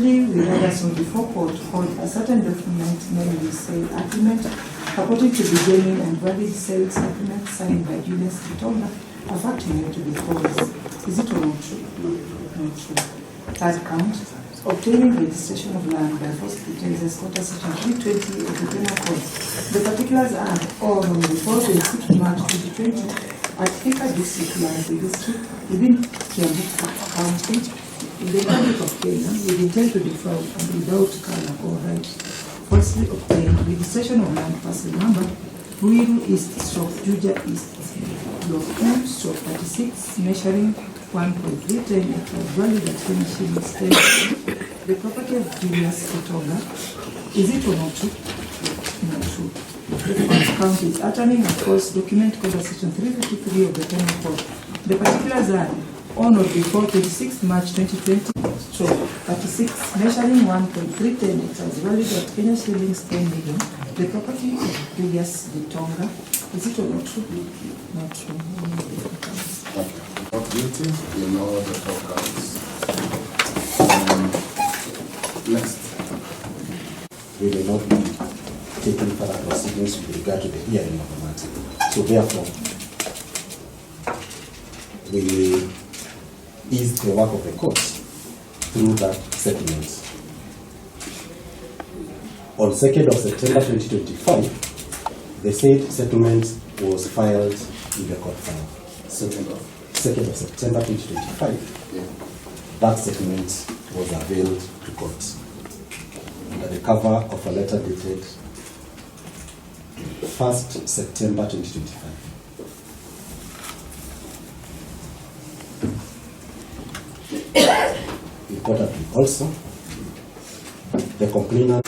We read as on before court called a certain document, namely sale agreement, purporting to be genuine and valid sales agreement signed by Julius Gitonga, a fact known to be false. Is it or not true? Not true. Third count, obtaining registration of land by Prosecutors as quota section 320 of the Penal Code. The particulars are all on before 26 March 2020 at Thika District Land Registry within Kiambu County, in the Republic of Kenya, with intent to defraud and without color or right, falsely obtained registration of land parcel number Ruiru East / Juja East, block 2 / 36, measuring 1.310 acres, valued at $10. The property of Julius Gitonga. Is it or not true? Not true. The first count is uttering a false document called section 353 of the Penal Code. The particulars are on or before 26 March 2020, 36, measuring 1.310 acres, valued at Kenya shillings 10 million. The property of Julius Gitonga. Is it or not true? Not true. Not guilty, you know the four counts. Next. We will not be taking further proceedings with regard to the hearing of the matter. So therefore, we will ease the work of the court through that settlement. On 2nd of September 2025, the said settlement was filed in the court file. 2nd of September 2025, Yeah. that settlement was availed to court under the cover of a letter dated 1st September 2025. Importantly also, the complainant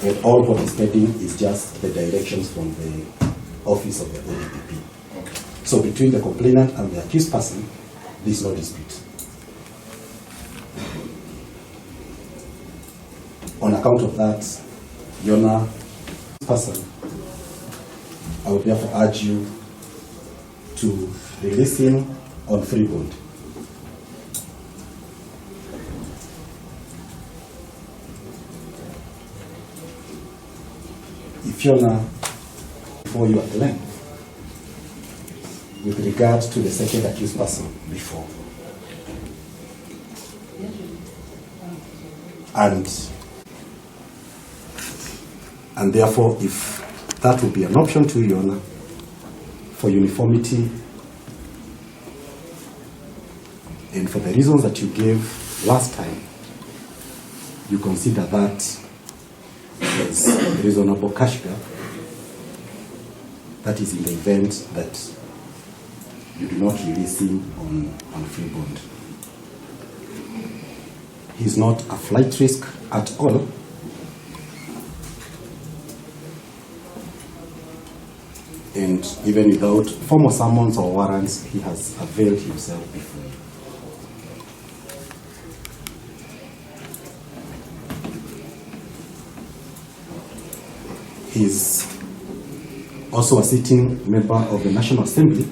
and all what is pending is just the directions from the office of the ODPP. Okay. So between the complainant and the accused person, there is no dispute. On account of that, Your Honor, person, I would therefore urge you to release him on free bond. If Your Honor, before you at length, with regard to the second accused person before, and therefore, if that would be an option to Your Honor, for uniformity and for the reasons that you gave last time, you consider that as reasonable cash bail, that is in the event that you do not release him on free bond. He is not a flight risk at all. And even without formal summons or warrants, he has availed himself before you. He is also a sitting member of the National Assembly,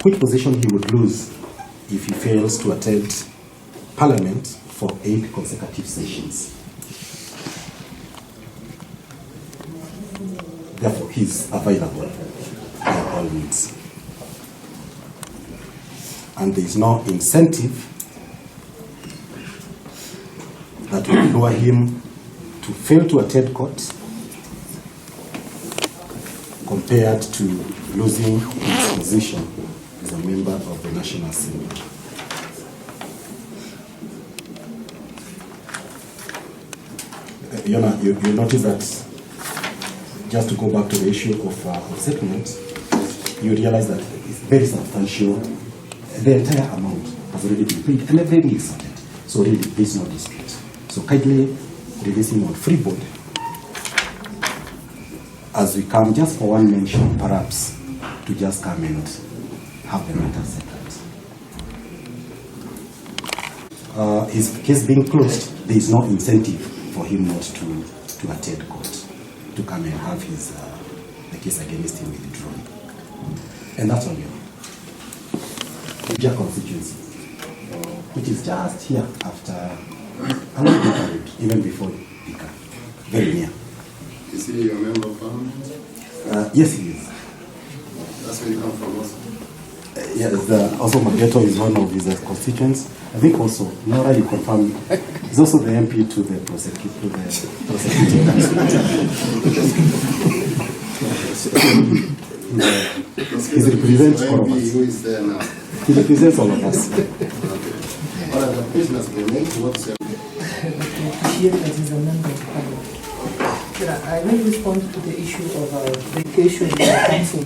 which position he would lose if he fails to attend Parliament for 8 consecutive sessions. Therefore, he is available by all means. And there is no incentive that will lure him to fail to attend court compared to losing his position as a member of the National Assembly. You notice that, just to go back to the issue of settlement, you realize that it's very substantial. The entire amount has already been paid and everything is sorted. So really, there is no dispute. So kindly release him on free bond, as we come just for one mention, perhaps, to just come and have the matter settled. His case being closed, there is no incentive for him not to attend court, to come and have his the case against him withdrawn. And that's all you know. Juja constituency. which is just here after a long period, even before Pika, very near. Is he a member of parliament? Yes, he is. That's where you come from also. Yes, also Mageto is one of his constituents. I think also, now that you confirm, he's also the MP to the prosecutor. He represents all of us. Who is there now? He represents all of us. Okay. What are the prisoners been made? What's your... I appreciate that he's a member of parliament. Yeah, I will respond to the issue of vacation of the council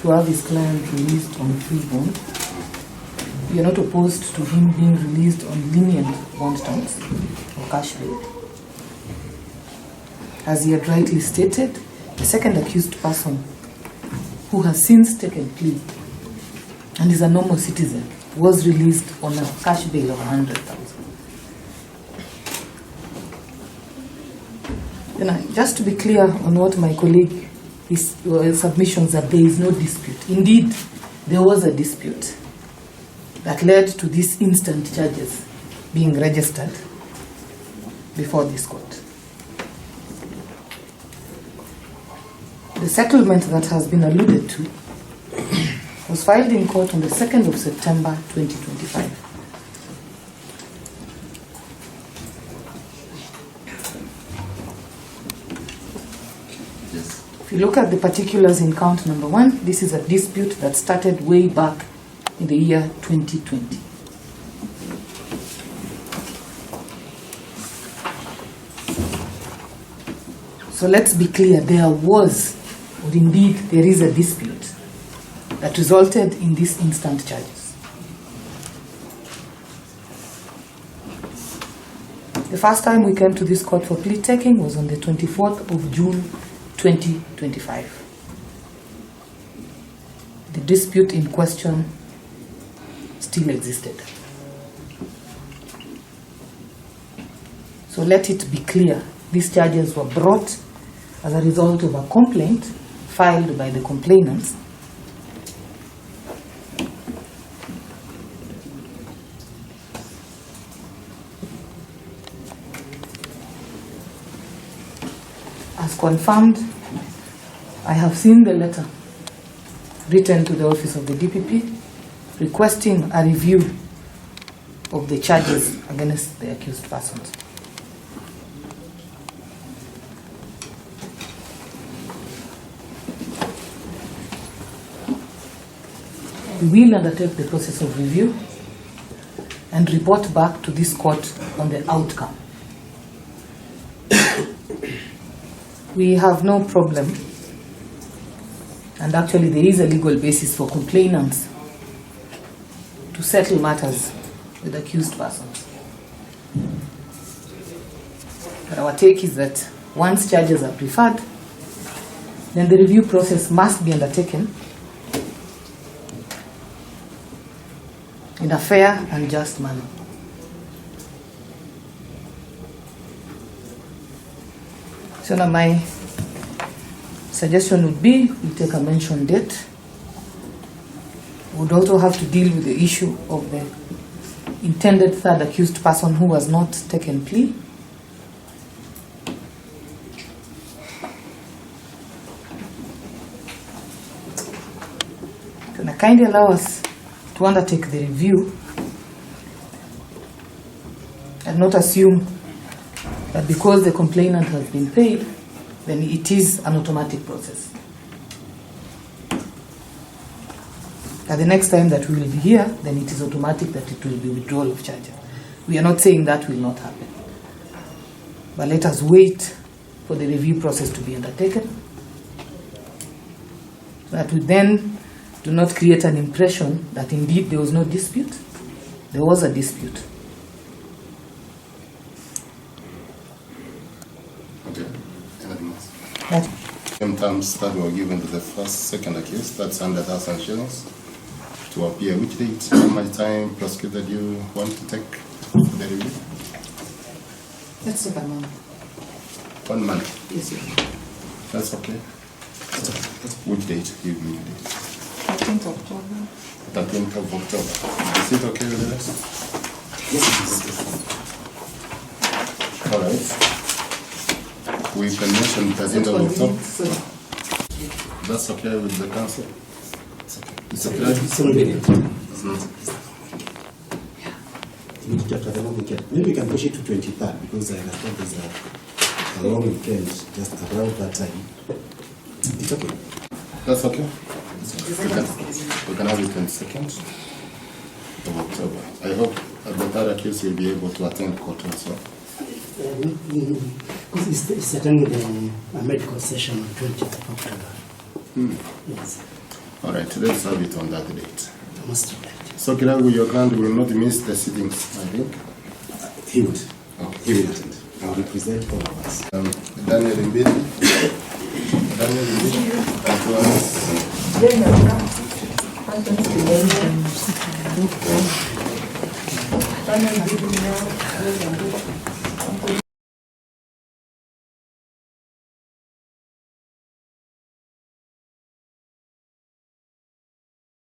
to have his client released on free bond. We are not opposed to him being released on lenient bond terms or cash bail. As he had rightly stated, the second accused person, who has since taken plea and is a normal citizen, was released on a cash bail of 100,000. Just to be clear on what my colleague, his submissions, that there is no dispute. Indeed, there was a dispute that led to these instant charges being registered before this court. The settlement that has been alluded to was filed in court on the 2nd of September 2025. Yes. If you look at the particulars in count number 1, this is a dispute that started way back in the year 2020. So let's be clear, there was, or indeed there is a dispute that resulted in these instant charges. The first time we came to this court for plea taking was on the 24th of June 2025. The dispute in question still existed. So let it be clear, these charges were brought as a result of a complaint filed by the complainants as confirmed. I have seen the letter written to the office of the DPP requesting a review of the charges against the accused persons. We will undertake the process of review and report back to this court on the outcome. We have no problem, and actually there is a legal basis for complainants to settle matters with accused persons. But our take is that once charges are preferred, then the review process must be undertaken in a fair and just manner. So now my suggestion would be we take a mention date. We would also have to deal with the issue of the intended third accused person who was not taken plea. Can I kindly allow us to undertake the review and not assume that because the complainant has been paid, then it is an automatic process. And the next time that we will be here, then it is automatic that it will be withdrawal of charges. We are not saying that will not happen. But let us wait for the review process to be undertaken. That we then do not create an impression that indeed there was no dispute. There was a dispute. Okay. Anything else? That Same terms that were given to the second accused, that's 100,000 shillings to appear. Which date? How much time, prosecutor, do you want to take the review? Let's take a month. 1 month. Yes, yes. That's okay. Which date? Give me the date. 13th October. 13th of October. Is it okay with the rest? Yes, it is. All right. We can mention it at the end of October. That's okay with the council? It's okay. It's okay. Maybe we can push it to 23rd because I understand there's a long weekend just around that time. It's okay. That's okay? We can have it 22nd of October. I hope the third accused will be able to attend court also. Because it's attending a medical session on 20th of October. Yes. All right, let's have it on that date. I must do that. So, Kiragu, your client will not miss the sittings, I think. He would. Okay. He will attend. I will represent all of us. Daniel Mbidi. Daniel Mbidi. And to us. Daniel Mbidi now.